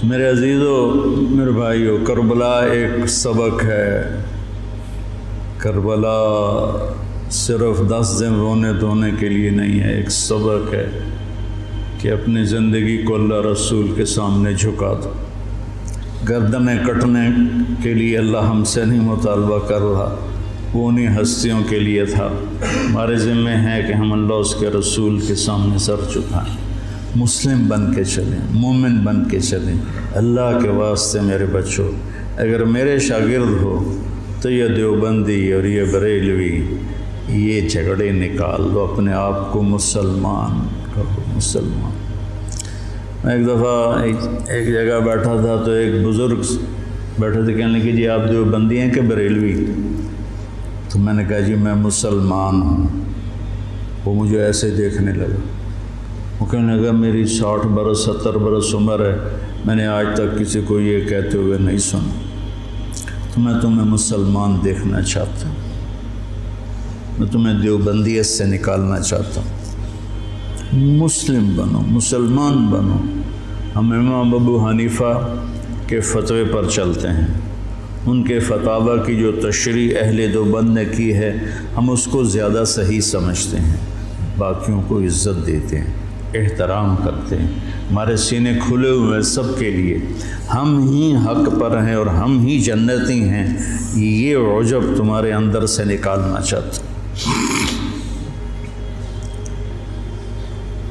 میرے عزیزو، میرے بھائیو، کربلا ایک سبق ہے۔ کربلا صرف 10 دن رونے دھونے کے لیے نہیں ہے، ایک سبق ہے کہ اپنی زندگی کو اللہ رسول کے سامنے جھکا دو۔ گردنیں کٹنے کے لیے اللہ ہم سے نہیں مطالبہ کر رہا، وہ انہیں ہستیوں کے لیے تھا۔ ہمارے ذمہ ہے کہ ہم اللہ اس کے رسول کے سامنے سر جھکائیں، مسلم بن کے چلیں، مومن بن کے چلیں۔ اللہ کے واسطے میرے بچوں، اگر میرے شاگرد ہو تو یہ دیوبندی اور یہ بریلوی، یہ جھگڑے نکال دو، اپنے آپ کو مسلمان کرو، مسلمان۔ میں ایک دفعہ ایک جگہ بیٹھا تھا تو ایک بزرگ بیٹھے تھے، کہنے لگے جی آپ دیوبندی ہیں کہ بریلوی؟ تو میں نے کہا جی میں مسلمان ہوں۔ وہ مجھے ایسے دیکھنے لگا، وہ کہنے لگا میری 60 برس 70 برس عمر ہے، میں نے آج تک کسی کو یہ کہتے ہوئے نہیں سنا، تو میں تمہیں مسلمان دیکھنا چاہتا ہوں، میں تمہیں دیوبندیت سے نکالنا چاہتا ہوں۔ مسلم بنو، مسلمان بنو۔ ہم امام ابو حنیفہ کے فتوے پر چلتے ہیں، ان کے فتاوی کی جو تشریح اہل دیوبند نے کی ہے ہم اس کو زیادہ صحیح سمجھتے ہیں، باقیوں کو عزت دیتے ہیں، احترام کرتے ہیں۔ ہمارے سینے کھلے ہوئے سب کے لیے، ہم ہی حق پر ہیں اور ہم ہی جنتی ہیں، یہ عجب تمہارے اندر سے نکالنا چاہتا ہوں۔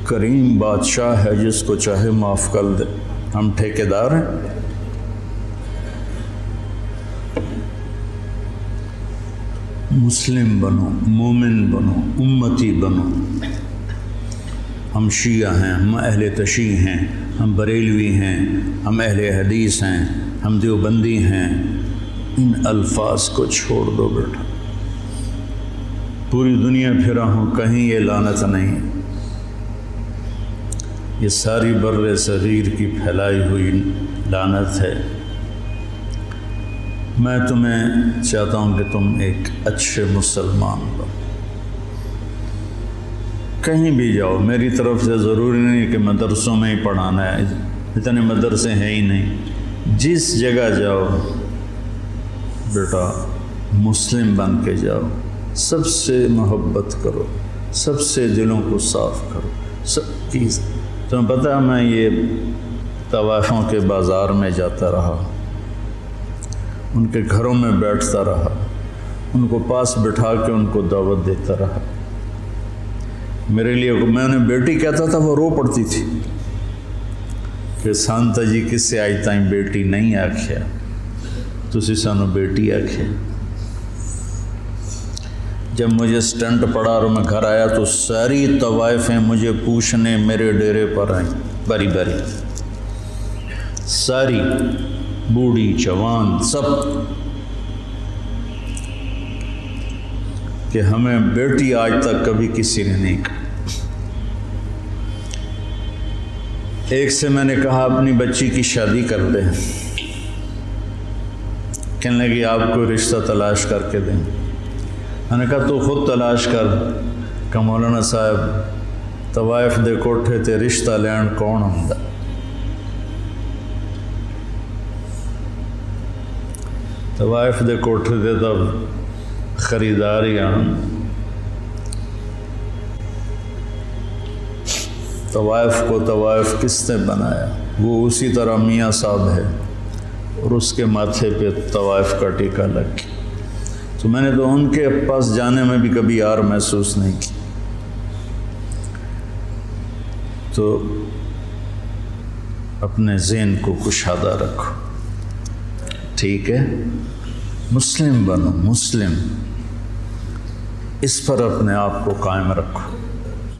کریم بادشاہ ہے، جس کو چاہے معاف کر دے، ہم ٹھیکیدار ہیں۔ مسلم بنو، مومن بنو، امتی بنو۔ ہم شیعہ ہیں، ہم اہل تشیع ہیں، ہم بریلوی ہیں، ہم اہل حدیث ہیں، ہم دیوبندی ہیں۔ ان الفاظ کو چھوڑ دو بیٹا، پوری دنیا پھرا ہوں، کہیں یہ لعنت نہیں۔ یہ ساری بر صغیر کی پھیلائی ہوئی لعنت ہے۔ میں تمہیں چاہتا ہوں کہ تم ایک اچھے مسلمان بنو، کہیں بھی جاؤ۔ میری طرف سے ضروری نہیں کہ مدرسوں میں ہی پڑھانا ہے، اتنے مدرسے ہیں ہی نہیں۔ جس جگہ جاؤ بیٹا مسلم بن کے جاؤ، سب سے محبت کرو، سب سے دلوں کو صاف کرو، سب چیز۔ تمہیں پتہ ہے میں یہ طوائفوں کے بازار میں جاتا رہا، ان کے گھروں میں بیٹھتا رہا، ان کو پاس بٹھا کے ان کو دعوت دیتا رہا۔ میرے لیے میں انہیں بیٹی کہتا تھا، وہ رو پڑتی تھی کہ سانتا جی کس سے آج تائیں بیٹی نہیں آکھیا، تسی سانو بیٹی آکھیا۔ جب مجھے سٹنٹ پڑا اور میں گھر آیا تو ساری طوائفیں مجھے پوچھنے میرے ڈیرے پر آئیں، باری باری، ساری، بوڑھی جوان سب، کہ ہمیں بیٹی آج تک کبھی کسی نے نہیں کہا۔ ایک سے میں نے کہا اپنی بچی کی شادی کر دیں، کہنے لگی آپ کو رشتہ تلاش کر کے دیں۔ میں نے کہا تو خود تلاش کر، کہ مولانا صاحب طوائف دے کوٹھے تے رشتہ لین کون ہوندا؟ طوائف دے کوٹھے تے تب خریدار ہی آن۔ طوائف کو طوائف کس نے بنایا؟ وہ اسی طرح میاں صاحب ہے، اور اس کے ماتھے پہ طوائف کا ٹیکہ لگ گیا۔ تو میں نے تو ان کے پاس جانے میں بھی کبھی یار محسوس نہیں کی۔ تو اپنے ذہن کو کشادہ رکھو، ٹھیک ہے؟ مسلم بنو، مسلم، اس پر اپنے آپ کو قائم رکھو۔